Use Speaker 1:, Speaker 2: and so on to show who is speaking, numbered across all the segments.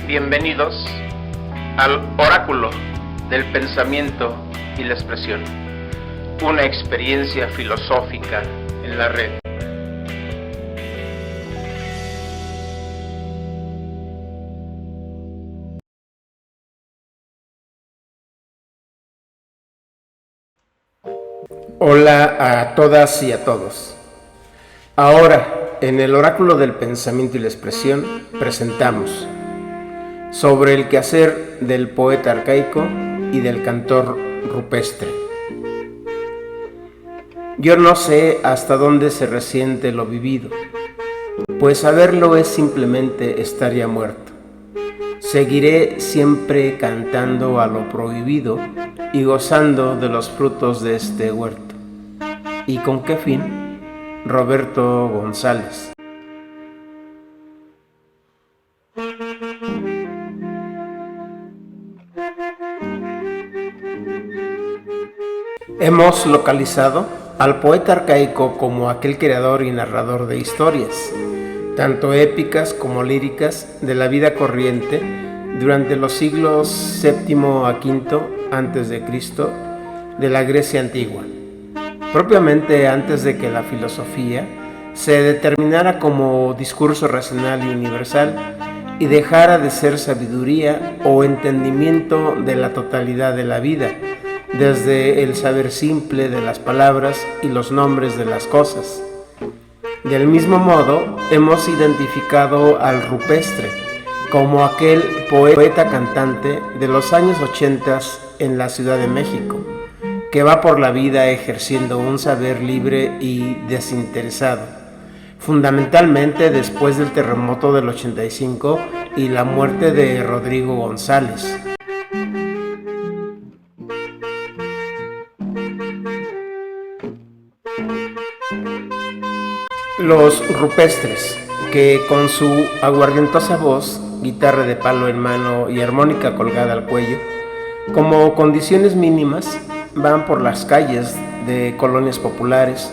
Speaker 1: Bienvenidos al Oráculo del Pensamiento y la Expresión, una experiencia filosófica en la red. Hola a todas y a todos. Ahora, en el Oráculo del Pensamiento y la Expresión, presentamos sobre el quehacer del poeta arcaico y del cantor rupestre. Yo no sé hasta dónde se resiente lo vivido, pues saberlo es simplemente estar ya muerto. Seguiré siempre cantando a lo prohibido y gozando de los frutos de este huerto. ¿Y con qué fin? Roberto González. Hemos localizado al poeta arcaico como aquel creador y narrador de historias, tanto épicas como líricas, de la vida corriente durante los siglos VII a V a.C. de la Grecia antigua, propiamente antes de que la filosofía se determinara como discurso racional y universal y dejara de ser sabiduría o entendimiento de la totalidad de la vida, desde el saber simple de las palabras y los nombres de las cosas. Del mismo modo, hemos identificado al rupestre como aquel poeta cantante de los años 80 en la Ciudad de México, que va por la vida ejerciendo un saber libre y desinteresado, fundamentalmente después del terremoto del 85 y la muerte de Rodrigo González. Los rupestres, que con su aguardientosa voz, guitarra de palo en mano y armónica colgada al cuello, como condiciones mínimas, van por las calles de colonias populares,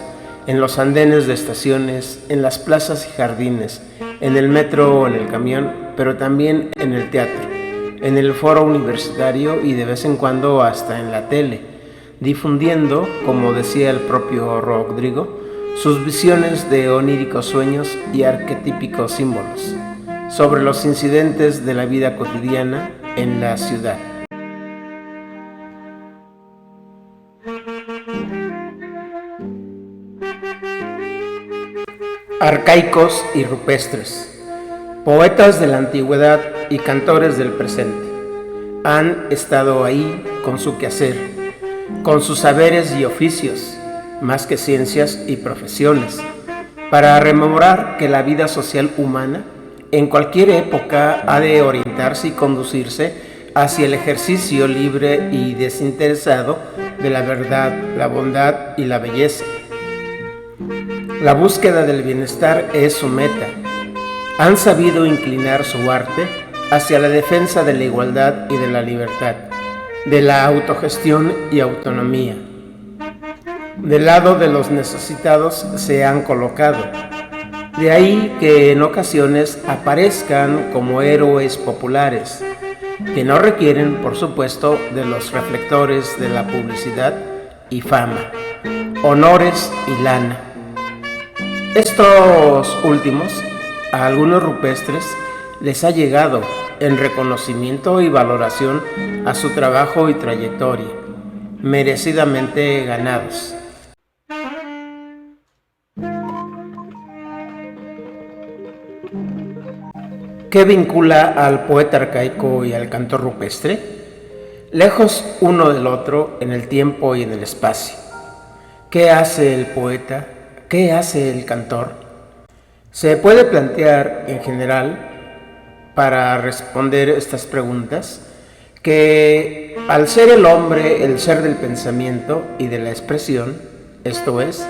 Speaker 1: en los andenes de estaciones, en las plazas y jardines, en el metro o en el camión, pero también en el teatro, en el foro universitario y de vez en cuando hasta en la tele, difundiendo, como decía el propio Rodrigo, sus visiones de oníricos sueños y arquetípicos símbolos sobre los incidentes de la vida cotidiana en la ciudad. Arcaicos y rupestres, poetas de la antigüedad y cantores del presente, han estado ahí con su quehacer, con sus saberes y oficios, más que ciencias y profesiones, para rememorar que la vida social humana en cualquier época ha de orientarse y conducirse hacia el ejercicio libre y desinteresado de la verdad, la bondad y la belleza. La búsqueda del bienestar es su meta. Han sabido inclinar su arte hacia la defensa de la igualdad y de la libertad, de la autogestión y autonomía. Del lado de los necesitados se han colocado. De ahí que en ocasiones aparezcan como héroes populares, que no requieren, por supuesto, de los reflectores de la publicidad y fama, honores y lana. Estos últimos, a algunos rupestres les ha llegado en reconocimiento y valoración a su trabajo y trayectoria, merecidamente ganados. ¿Qué vincula al poeta arcaico y al cantor rupestre? Lejos uno del otro en el tiempo y en el espacio. ¿Qué hace el poeta? ¿Qué hace el cantor? Se puede plantear en general, para responder estas preguntas, que al ser el hombre el ser del pensamiento y de la expresión, esto es,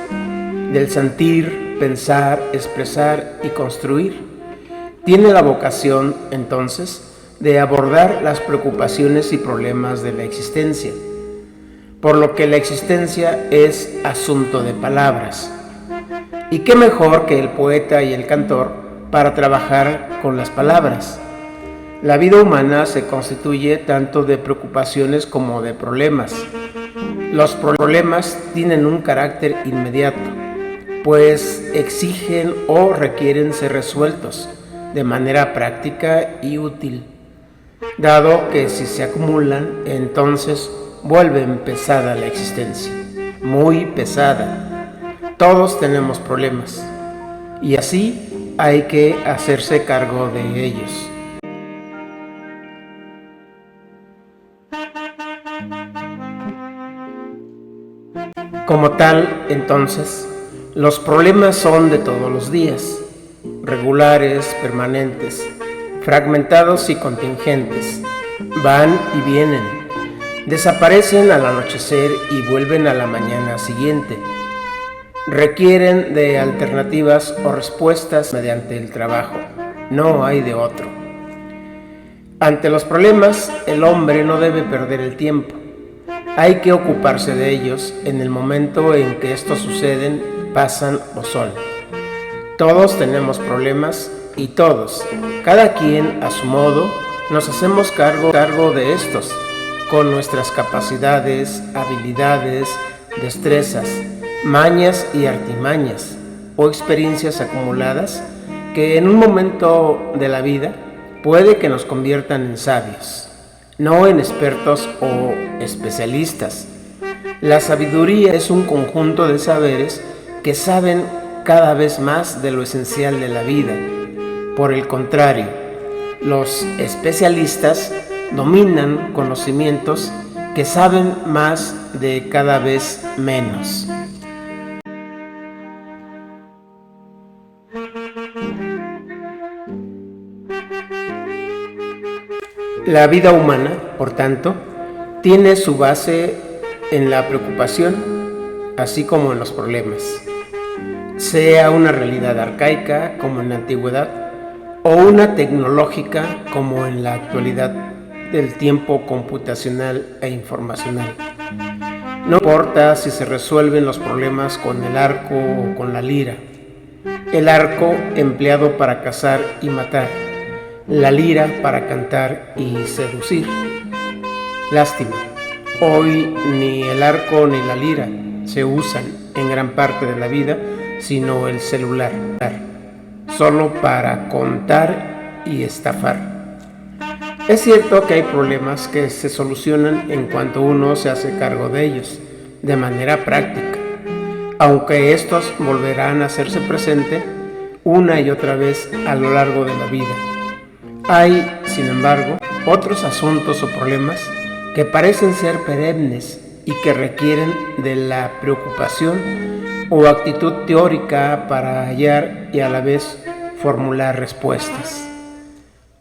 Speaker 1: del sentir, pensar, expresar y construir, tiene la vocación, entonces, de abordar las preocupaciones y problemas de la existencia, por lo que la existencia es asunto de palabras. ¿Y qué mejor que el poeta y el cantor para trabajar con las palabras? La vida humana se constituye tanto de preocupaciones como de problemas. Los problemas tienen un carácter inmediato, pues exigen o requieren ser resueltos de manera práctica y útil, dado que si se acumulan, entonces vuelven pesada la existencia, muy pesada. Todos tenemos problemas, y así hay que hacerse cargo de ellos. Como tal, entonces, los problemas son de todos los días, regulares, permanentes, fragmentados y contingentes. Van y vienen, desaparecen al anochecer y vuelven a la mañana siguiente. Requieren de alternativas o respuestas mediante el trabajo. No hay de otro. Ante los problemas, el hombre no debe perder el tiempo. Hay que ocuparse de ellos en el momento en que estos suceden, pasan o son. Todos tenemos problemas y todos, cada quien a su modo, nos hacemos cargo de estos, con nuestras capacidades, habilidades, destrezas, mañas y artimañas o experiencias acumuladas que en un momento de la vida puede que nos conviertan en sabios, no en expertos o especialistas. La sabiduría es un conjunto de saberes que saben cada vez más de lo esencial de la vida. Por el contrario, los especialistas dominan conocimientos que saben más de cada vez menos. La vida humana, por tanto, tiene su base en la preocupación, así como en los problemas. Sea una realidad arcaica, como en la antigüedad, o una tecnológica, como en la actualidad del tiempo computacional e informacional. No importa si se resuelven los problemas con el arco o con la lira. El arco empleado para cazar y matar, la lira para cantar y seducir. Lástima, hoy ni el arco ni la lira se usan en gran parte de la vida, sino el celular, solo para contar y estafar. Es cierto que hay problemas que se solucionan en cuanto uno se hace cargo de ellos, de manera práctica, aunque estos volverán a hacerse presente una y otra vez a lo largo de la vida. Hay, sin embargo, otros asuntos o problemas que parecen ser perennes y que requieren de la preocupación o actitud teórica para hallar y a la vez formular respuestas.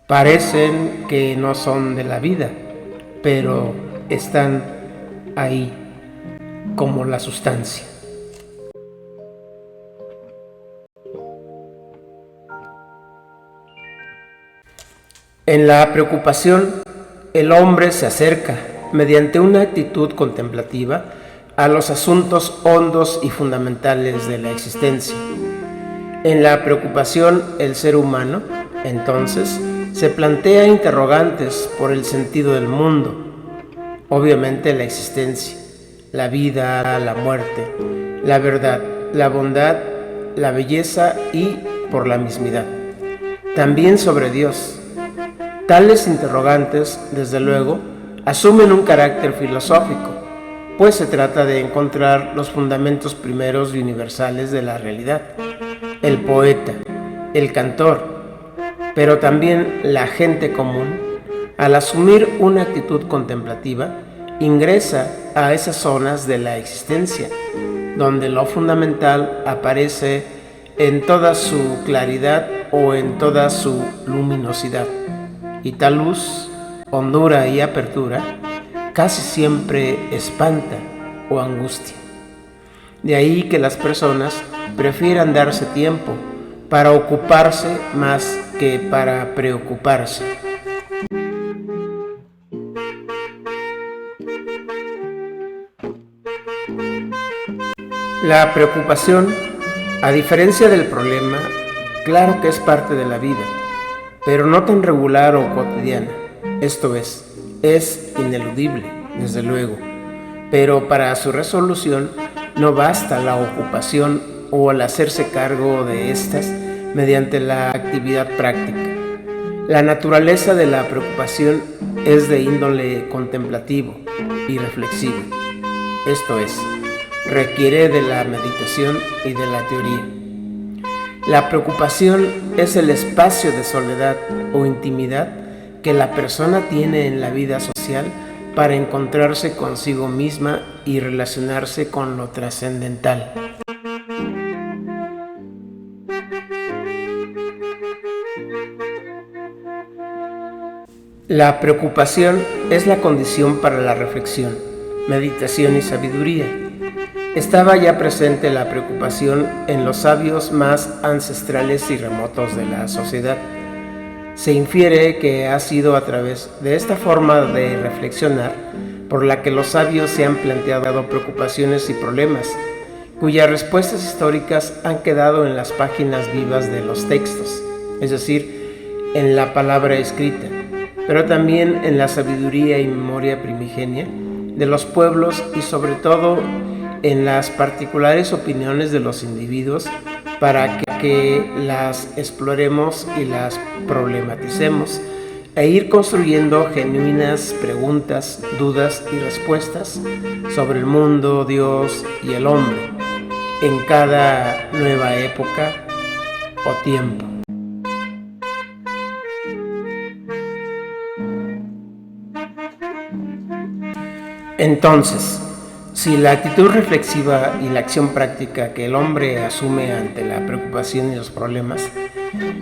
Speaker 1: Parecen que no son de la vida, pero están ahí como la sustancia. En la preocupación, el hombre se acerca, mediante una actitud contemplativa, a los asuntos hondos y fundamentales de la existencia. En la preocupación, el ser humano, entonces, se plantea interrogantes por el sentido del mundo, obviamente la existencia, la vida, la muerte, la verdad, la bondad, la belleza y por la mismidad. También sobre Dios. Tales interrogantes, desde luego, asumen un carácter filosófico, pues se trata de encontrar los fundamentos primeros y universales de la realidad. El poeta, el cantor, pero también la gente común, al asumir una actitud contemplativa, ingresa a esas zonas de la existencia, donde lo fundamental aparece en toda su claridad o en toda su luminosidad. Y tal luz, hondura y apertura casi siempre espanta o angustia. De ahí que las personas prefieran darse tiempo para ocuparse más que para preocuparse. La preocupación, a diferencia del problema, claro que es parte de la vida, pero no tan regular o cotidiana. Esto es ineludible, desde luego, pero para su resolución no basta la ocupación o el hacerse cargo de estas mediante la actividad práctica. La naturaleza de la preocupación es de índole contemplativo y reflexivo. Esto requiere de la meditación y de la teoría. La preocupación es el espacio de soledad o intimidad que la persona tiene en la vida social para encontrarse consigo misma y relacionarse con lo trascendental. La preocupación es la condición para la reflexión, meditación y sabiduría. Estaba ya presente la preocupación en los sabios más ancestrales y remotos de la sociedad. Se infiere que ha sido a través de esta forma de reflexionar por la que los sabios se han planteado preocupaciones y problemas, cuyas respuestas históricas han quedado en las páginas vivas de los textos, es decir, en la palabra escrita, pero también en la sabiduría y memoria primigenia de los pueblos y sobre todo en las particulares opiniones de los individuos para que las exploremos y las problematicemos e ir construyendo genuinas preguntas, dudas y respuestas sobre el mundo, Dios y el hombre en cada nueva época o tiempo. Entonces, si la actitud reflexiva y la acción práctica que el hombre asume ante la preocupación y los problemas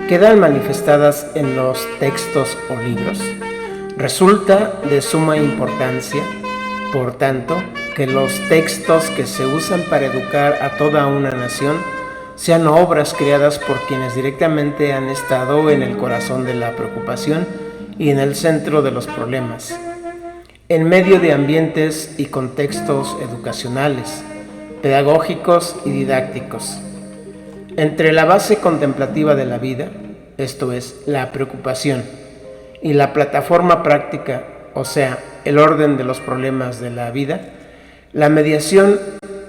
Speaker 1: quedan manifestadas en los textos o libros, resulta de suma importancia, por tanto, que los textos que se usan para educar a toda una nación sean obras creadas por quienes directamente han estado en el corazón de la preocupación y en el centro de los problemas, en medio de ambientes y contextos educacionales, pedagógicos y didácticos. Entre la base contemplativa de la vida, esto es, la preocupación, y la plataforma práctica, o sea, el orden de los problemas de la vida, la mediación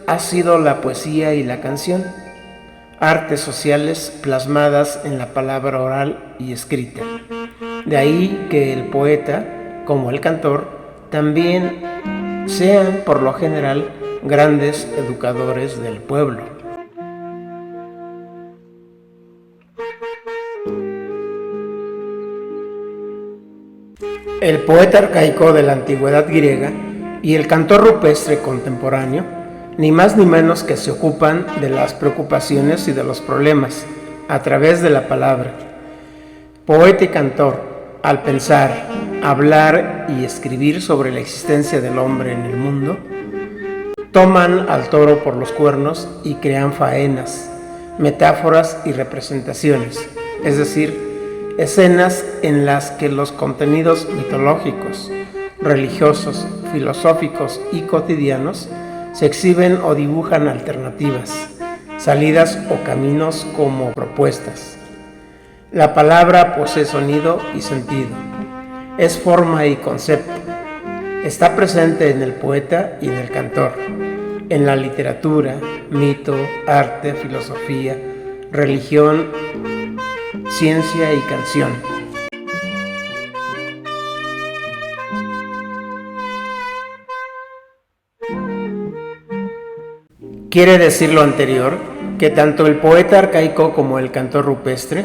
Speaker 1: ha sido la poesía y la canción, artes sociales plasmadas en la palabra oral y escrita. De ahí que el poeta, como el cantor, también sean, por lo general, grandes educadores del pueblo. El poeta arcaico de la antigüedad griega y el cantor rupestre contemporáneo, ni más ni menos que se ocupan de las preocupaciones y de los problemas a través de la palabra. Poeta y cantor, al pensar, hablar y escribir sobre la existencia del hombre en el mundo, toman al toro por los cuernos y crean faenas, metáforas y representaciones, es decir, escenas en las que los contenidos mitológicos, religiosos, filosóficos y cotidianos se exhiben o dibujan alternativas, salidas o caminos como propuestas. La palabra posee sonido y sentido, es forma y concepto, está presente en el poeta y en el cantor, en la literatura, mito, arte, filosofía, religión, ciencia y canción. Quiere decir lo anterior, que tanto el poeta arcaico como el cantor rupestre,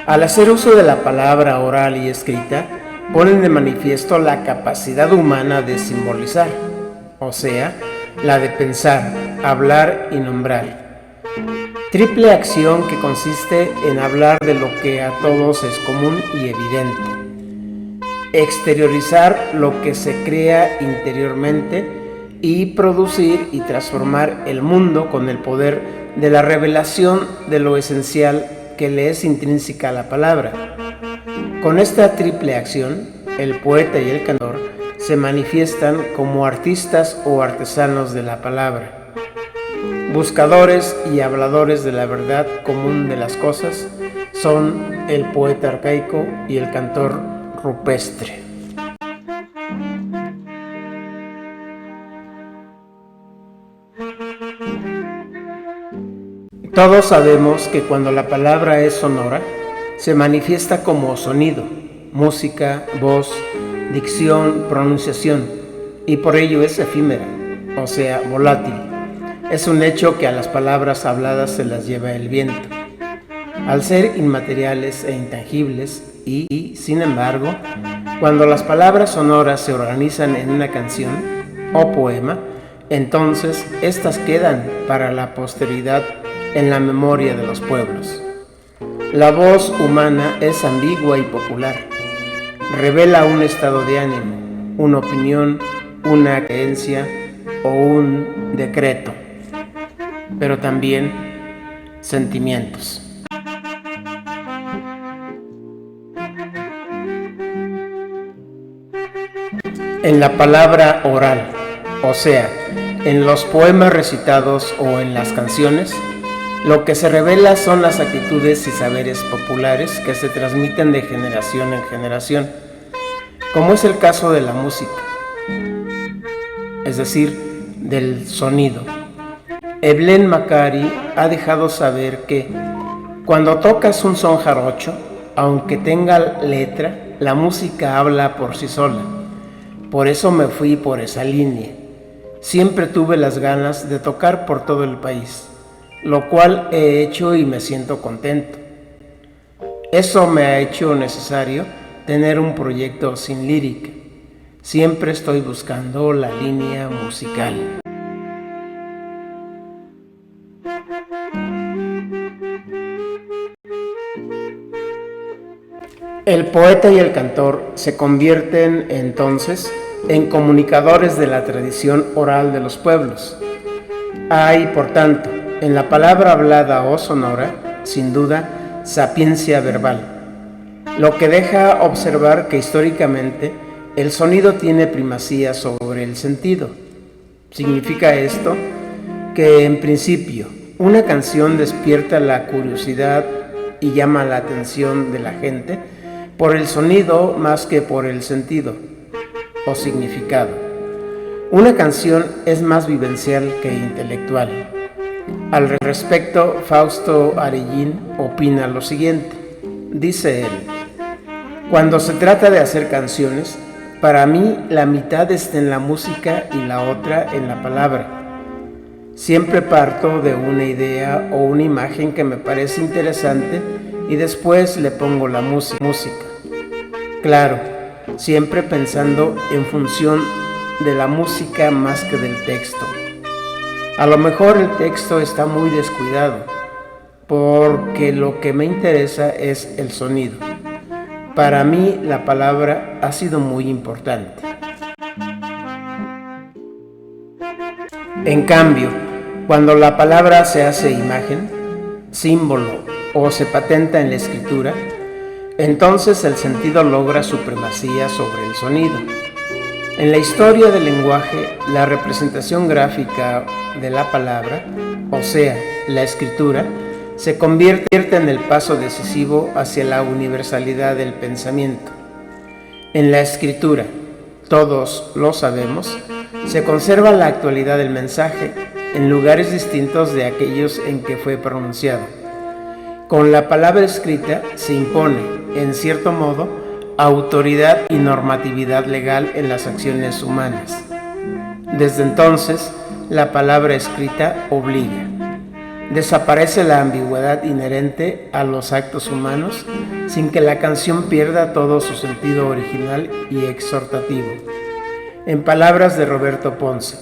Speaker 1: al hacer uso de la palabra oral y escrita, ponen de manifiesto la capacidad humana de simbolizar, o sea, la de pensar, hablar y nombrar. Triple acción que consiste en hablar de lo que a todos es común y evidente, exteriorizar lo que se crea interiormente y producir y transformar el mundo con el poder de la revelación de lo esencial que le es intrínseca a la palabra. Con esta triple acción, el poeta y el cantor se manifiestan como artistas o artesanos de la palabra, buscadores y habladores de la verdad común de las cosas, son el poeta arcaico y el cantor rupestre. Todos sabemos que cuando la palabra es sonora, se manifiesta como sonido, música, voz, dicción, pronunciación, y por ello es efímera, o sea, volátil. Es un hecho que a las palabras habladas se las lleva el viento. Al ser inmateriales e intangibles y, sin embargo, cuando las palabras sonoras se organizan en una canción o poema, entonces estas quedan para la posteridad en la memoria de los pueblos. La voz humana es ambigua y popular. Revela un estado de ánimo, una opinión, una creencia o un decreto, pero también sentimientos. En la palabra oral, o sea, en los poemas recitados o en las canciones, lo que se revela son las actitudes y saberes populares que se transmiten de generación en generación, como es el caso de la música, es decir, del sonido. Evelyn Macari ha dejado saber que cuando tocas un son jarocho, aunque tenga letra, la música habla por sí sola. Por eso me fui por esa línea. Siempre tuve las ganas de tocar por todo el país, lo cual he hecho y me siento contento. Eso me ha hecho necesario tener un proyecto sin lírica. Siempre estoy buscando la línea musical. El poeta y el cantor se convierten entonces en comunicadores de la tradición oral de los pueblos. Hay, por tanto, en la palabra hablada o sonora, sin duda, sapiencia verbal, lo que deja observar que históricamente el sonido tiene primacía sobre el sentido. Significa esto que, en principio, una canción despierta la curiosidad y llama la atención de la gente por el sonido más que por el sentido o significado. Una canción es más vivencial que intelectual. Al respecto, Fausto Arellín opina lo siguiente. Dice él: cuando se trata de hacer canciones, para mí la mitad está en la música y la otra en la palabra. Siempre parto de una idea o una imagen que me parece interesante y después le pongo la música. Claro, siempre pensando en función de la música más que del texto. A lo mejor el texto está muy descuidado, porque lo que me interesa es el sonido. Para mí la palabra ha sido muy importante. En cambio, cuando la palabra se hace imagen, símbolo o se patenta en la escritura, entonces el sentido logra supremacía sobre el sonido. En la historia del lenguaje, la representación gráfica de la palabra, o sea, la escritura, se convierte en el paso decisivo hacia la universalidad del pensamiento. En la escritura, todos lo sabemos, se conserva la actualidad del mensaje en lugares distintos de aquellos en que fue pronunciado. Con la palabra escrita se impone, en cierto modo, autoridad y normatividad legal en las acciones humanas. Desde entonces, la palabra escrita obliga. Desaparece la ambigüedad inherente a los actos humanos sin que la canción pierda todo su sentido original y exhortativo. En palabras de Roberto Ponce,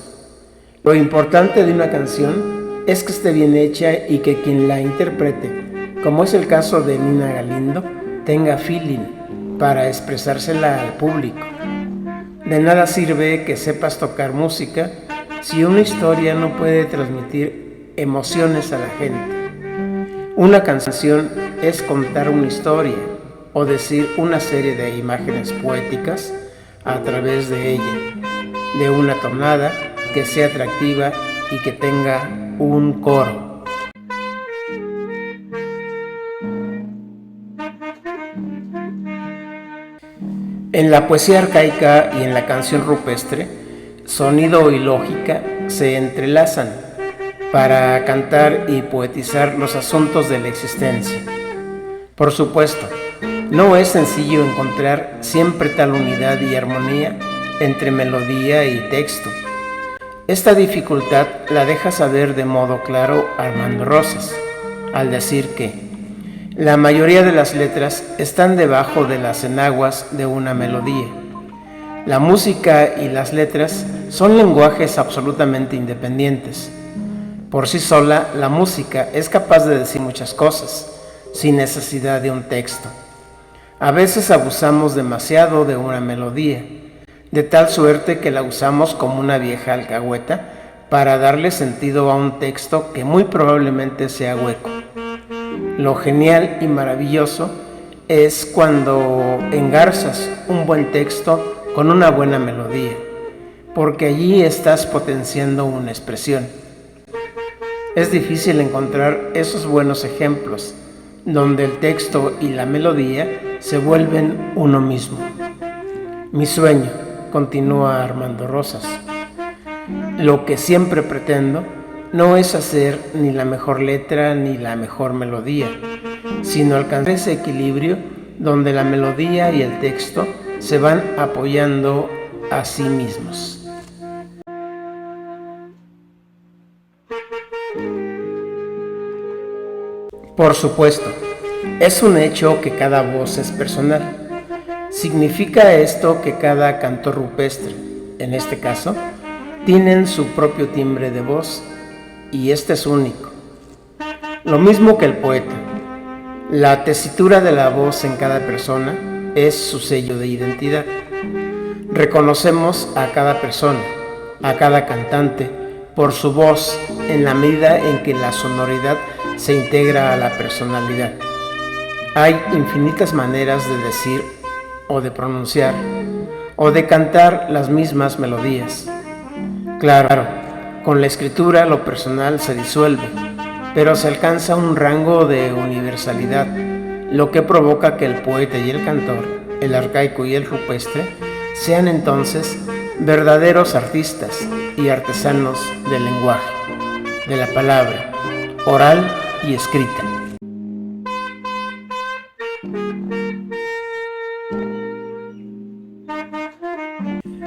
Speaker 1: lo importante de una canción es que esté bien hecha y que quien la interprete, como es el caso de Nina Galindo, tenga feeling para expresársela al público. De nada sirve que sepas tocar música si una historia no puede transmitir emociones a la gente. Una canción es contar una historia o decir una serie de imágenes poéticas a través de ella, de una tonada que sea atractiva y que tenga un coro. En la poesía arcaica y en la canción rupestre, sonido y lógica se entrelazan para cantar y poetizar los asuntos de la existencia. Por supuesto, no es sencillo encontrar siempre tal unidad y armonía entre melodía y texto. Esta dificultad la deja saber de modo claro Armando Rosas, al decir que la mayoría de las letras están debajo de las enaguas de una melodía. La música y las letras son lenguajes absolutamente independientes. Por sí sola, la música es capaz de decir muchas cosas, sin necesidad de un texto. A veces abusamos demasiado de una melodía, de tal suerte que la usamos como una vieja alcahueta para darle sentido a un texto que muy probablemente sea hueco. Lo genial y maravilloso es cuando engarzas un buen texto con una buena melodía, porque allí estás potenciando una expresión. Es difícil encontrar esos buenos ejemplos, donde el texto y la melodía se vuelven uno mismo. Mi sueño, continúa Armando Rosas, lo que siempre pretendo no es hacer ni la mejor letra ni la mejor melodía, sino alcanzar ese equilibrio donde la melodía y el texto se van apoyando a sí mismos. Por supuesto, es un hecho que cada voz es personal. Significa esto que cada cantor rupestre, en este caso, tienen su propio timbre de voz y este es único. Lo mismo que el poeta. La tesitura de la voz en cada persona es su sello de identidad. Reconocemos a cada persona, a cada cantante, por su voz en la medida en que la sonoridad se integra a la personalidad. Hay infinitas maneras de decir o de pronunciar o de cantar las mismas melodías. Claro, con la escritura lo personal se disuelve, pero se alcanza un rango de universalidad, lo que provoca que el poeta y el cantor, el arcaico y el rupestre, sean entonces verdaderos artistas y artesanos del lenguaje, de la palabra, oral y escrita.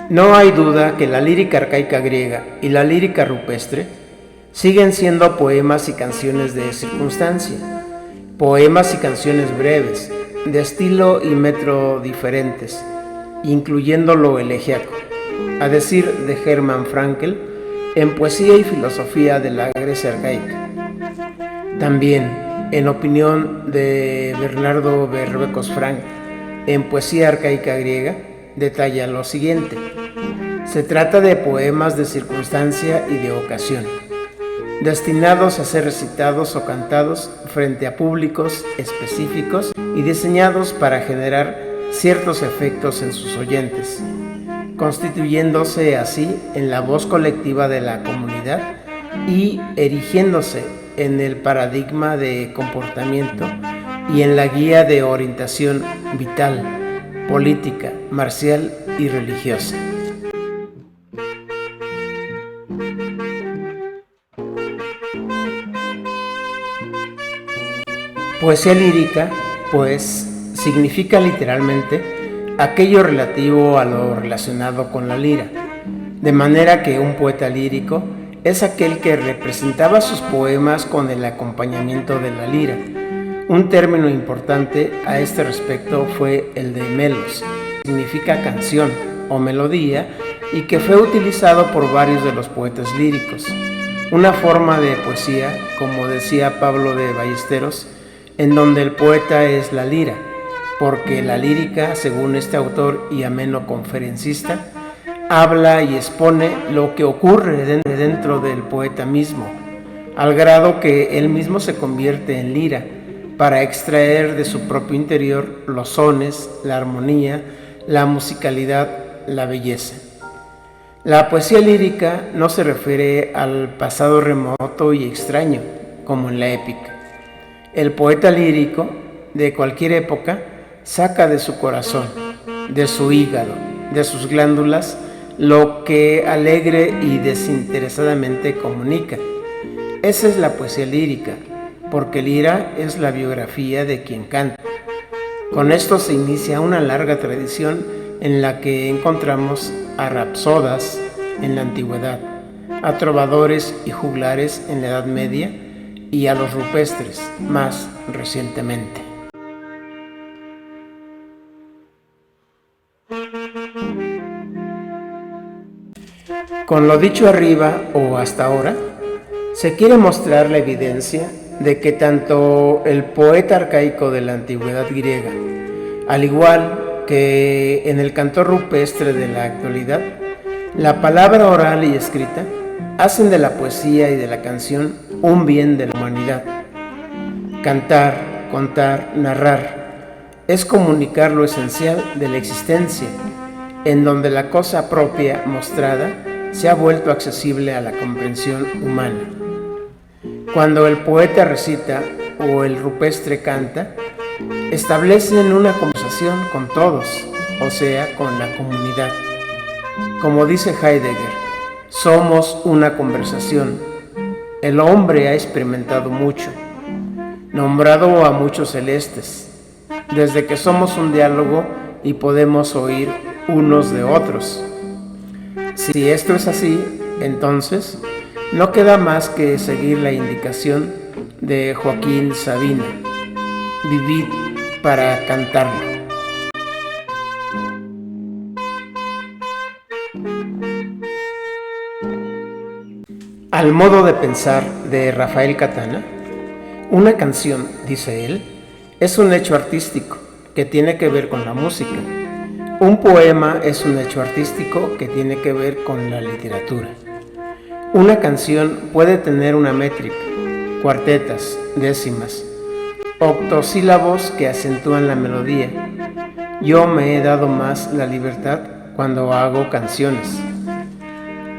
Speaker 1: No hay duda que la lírica arcaica griega y la lírica rupestre siguen siendo poemas y canciones de circunstancia, poemas y canciones breves, de estilo y metro diferentes, incluyendo lo elegíaco, a decir de Hermann Frankl, en Poesía y filosofía de la Grecia arcaica. También, en opinión de Bernardo Berbecos Frank, en Poesía arcaica griega, detalla lo siguiente: se trata de poemas de circunstancia y de ocasión, destinados a ser recitados o cantados frente a públicos específicos y diseñados para generar ciertos efectos en sus oyentes, constituyéndose así en la voz colectiva de la comunidad y erigiéndose en el paradigma de comportamiento y en la guía de orientación vital, política, marcial y religiosa. Poesía lírica, pues, significa literalmente aquello relativo a lo relacionado con la lira, de manera que un poeta lírico es aquel que representaba sus poemas con el acompañamiento de la lira. Un término importante a este respecto fue el de melos, que significa canción o melodía y que fue utilizado por varios de los poetas líricos. Una forma de poesía, como decía Pablo de Ballesteros, en donde el poeta es la lira, porque la lírica, según este autor y ameno conferencista, habla y expone lo que ocurre dentro del poeta mismo, al grado que él mismo se convierte en lira, para extraer de su propio interior los sones, la armonía, la musicalidad, la belleza. La poesía lírica no se refiere al pasado remoto y extraño, como en la épica. El poeta lírico, de cualquier época, saca de su corazón, de su hígado, de sus glándulas, lo que alegre y desinteresadamente comunica. Esa es la poesía lírica, porque lira es la biografía de quien canta. Con esto se inicia una larga tradición en la que encontramos a rapsodas en la antigüedad, a trovadores y juglares en la Edad Media y a los rupestres más recientemente. Con lo dicho arriba o hasta ahora, se quiere mostrar la evidencia de que tanto el poeta arcaico de la antigüedad griega, al igual que en el cantor rupestre de la actualidad, la palabra oral y escrita hacen de la poesía y de la canción un bien de la humanidad. Cantar, contar, narrar es comunicar lo esencial de la existencia, en donde la cosa propia mostrada se ha vuelto accesible a la comprensión humana. Cuando el poeta recita o el rupestre canta, establecen una conversación con todos, o sea, con la comunidad. Como dice Heidegger, somos una conversación. El hombre ha experimentado mucho, nombrado a muchos celestes, desde que somos un diálogo y podemos oír unos de otros. Si esto es así, entonces no queda más que seguir la indicación de Joaquín Sabina: vivid para cantarlo. Al modo de pensar de Rafael Catana, una canción, dice él, es un hecho artístico que tiene que ver con la música. Un poema es un hecho artístico que tiene que ver con la literatura. Una canción puede tener una métrica, cuartetas, décimas, octosílabos que acentúan la melodía. Yo me he dado más la libertad cuando hago canciones.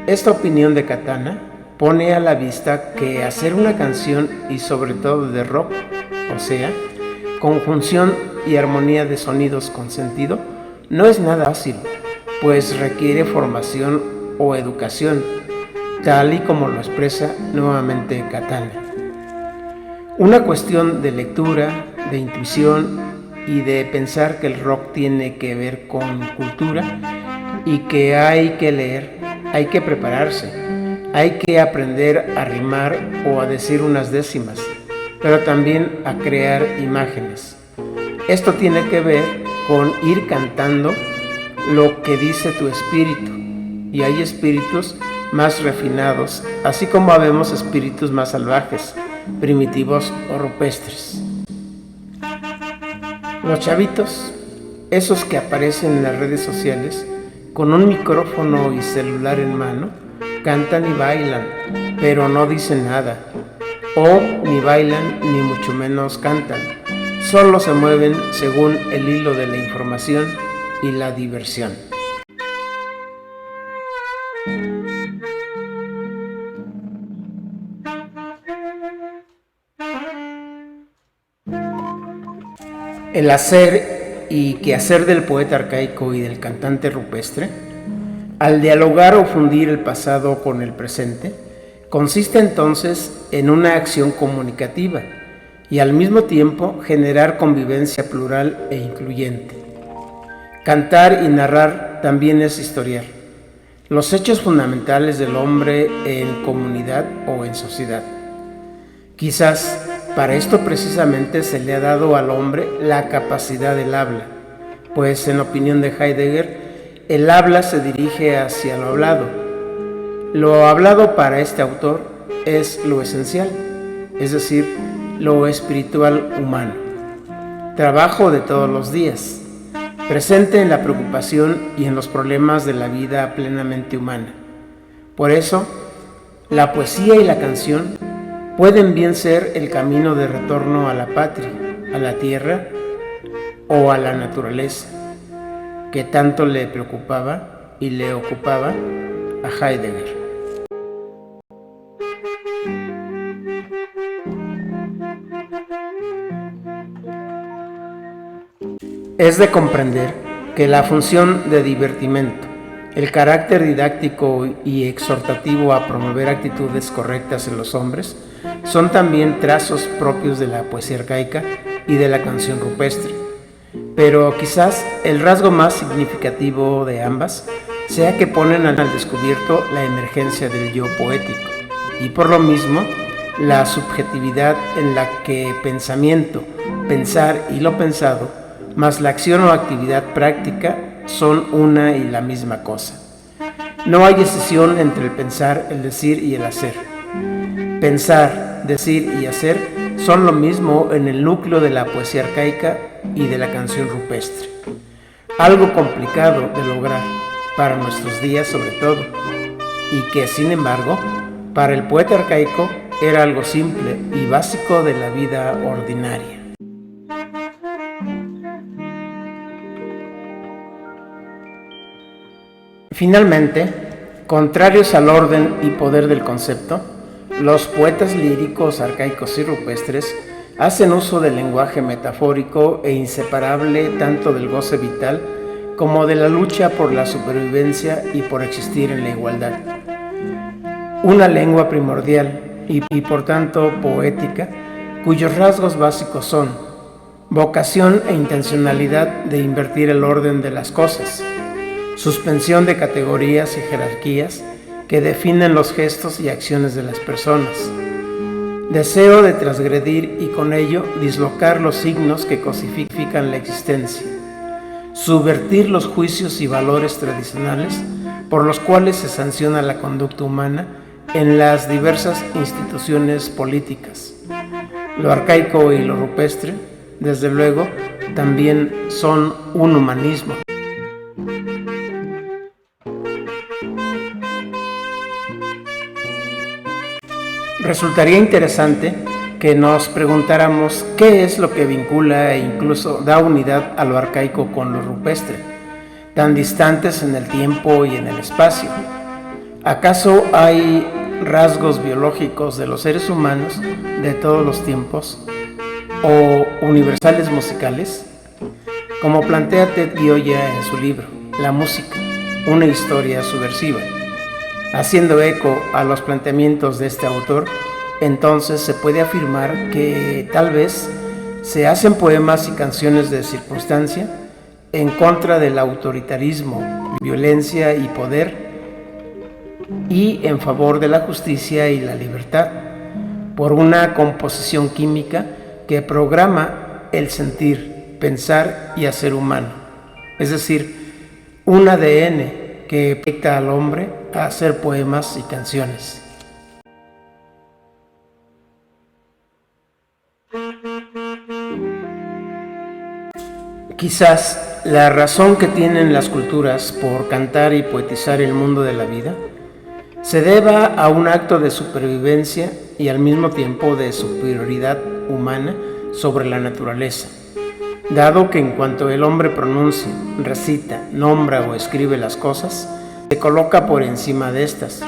Speaker 1: Esta opinión de Catana pone a la vista que hacer una canción, y sobre todo de rock, o sea, conjunción y armonía de sonidos con sentido, no es nada fácil, pues requiere formación o educación, tal y como lo expresa nuevamente Catana. Una cuestión de lectura, de intuición y de pensar que el rock tiene que ver con cultura y que hay que leer, hay que prepararse, hay que aprender a rimar o a decir unas décimas, pero también a crear imágenes. Esto tiene que ver con ir cantando lo que dice tu espíritu, y hay espíritus más refinados, así como habemos espíritus más salvajes, primitivos o rupestres. Los chavitos, esos que aparecen en las redes sociales con un micrófono y celular en mano, cantan y bailan, pero no dicen nada, o ni bailan ni mucho menos cantan. Solo se mueven según el hilo de la información y la diversión. El hacer y quehacer del poeta arcaico y del cantante rupestre, al dialogar o fundir el pasado con el presente, consiste entonces en una acción comunicativa y al mismo tiempo generar convivencia plural e incluyente. Cantar y narrar también es historiar los hechos fundamentales del hombre en comunidad o en sociedad. Quizás para esto precisamente se le ha dado al hombre la capacidad del habla, pues en opinión de Heidegger, el habla se dirige hacia lo hablado. Lo hablado para este autor es lo esencial, es decir, lo espiritual humano, trabajo de todos los días, presente en la preocupación y en los problemas de la vida plenamente humana. Por eso, la poesía y la canción pueden bien ser el camino de retorno a la patria, a la tierra o a la naturaleza, que tanto le preocupaba y le ocupaba a Heidegger. Es de comprender que la función de divertimento, el carácter didáctico y exhortativo a promover actitudes correctas en los hombres son también trazos propios de la poesía arcaica y de la canción rupestre. Pero quizás el rasgo más significativo de ambas sea que ponen al descubierto la emergencia del yo poético y por lo mismo la subjetividad en la que pensamiento, pensar y lo pensado, más la acción o actividad práctica son una y la misma cosa. No hay escisión entre el pensar, el decir y el hacer. Pensar, decir y hacer son lo mismo en el núcleo de la poesía arcaica y de la canción rupestre. Algo complicado de lograr para nuestros días sobre todo, y que sin embargo, para el poeta arcaico era algo simple y básico de la vida ordinaria. Finalmente, contrarios al orden y poder del concepto, los poetas líricos, arcaicos y rupestres hacen uso del lenguaje metafórico e inseparable tanto del goce vital como de la lucha por la supervivencia y por existir en la igualdad. Una lengua primordial y por tanto poética, cuyos rasgos básicos son vocación e intencionalidad de invertir el orden de las cosas, suspensión de categorías y jerarquías que definen los gestos y acciones de las personas, deseo de transgredir y con ello dislocar los signos que cosifican la existencia, subvertir los juicios y valores tradicionales por los cuales se sanciona la conducta humana en las diversas instituciones políticas. Lo arcaico y lo rupestre, desde luego, también son un humanismo. Resultaría interesante que nos preguntáramos qué es lo que vincula e incluso da unidad a lo arcaico con lo rupestre, tan distantes en el tiempo y en el espacio. ¿Acaso hay rasgos biológicos de los seres humanos de todos los tiempos o universales musicales? Como plantea Ted Gioia en su libro La música, una historia subversiva. Haciendo eco a los planteamientos de este autor, entonces se puede afirmar que tal vez se hacen poemas y canciones de circunstancia en contra del autoritarismo, violencia y poder y en favor de la justicia y la libertad, por una composición química que programa el sentir, pensar y hacer humano, es decir, un ADN que dicta al hombre a hacer poemas y canciones. Quizás la razón que tienen las culturas por cantar y poetizar el mundo de la vida se deba a un acto de supervivencia y al mismo tiempo de superioridad humana sobre la naturaleza, dado que en cuanto el hombre pronuncia, recita, nombra o escribe las cosas, se coloca por encima de estas.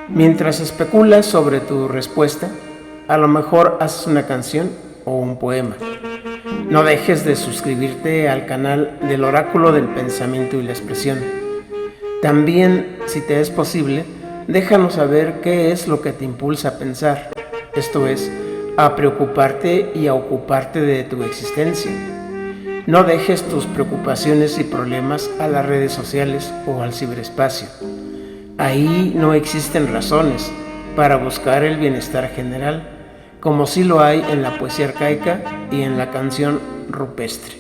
Speaker 1: Mientras especulas sobre tu respuesta, a lo mejor haces una canción o un poema. No dejes de suscribirte al canal del Oráculo del Pensamiento y la Expresión. También, si te es posible, déjanos saber qué es lo que te impulsa a pensar, esto es, a preocuparte y a ocuparte de tu existencia. No dejes tus preocupaciones y problemas a las redes sociales o al ciberespacio. Ahí no existen razones para buscar el bienestar general, como sí lo hay en la poesía arcaica y en la canción rupestre.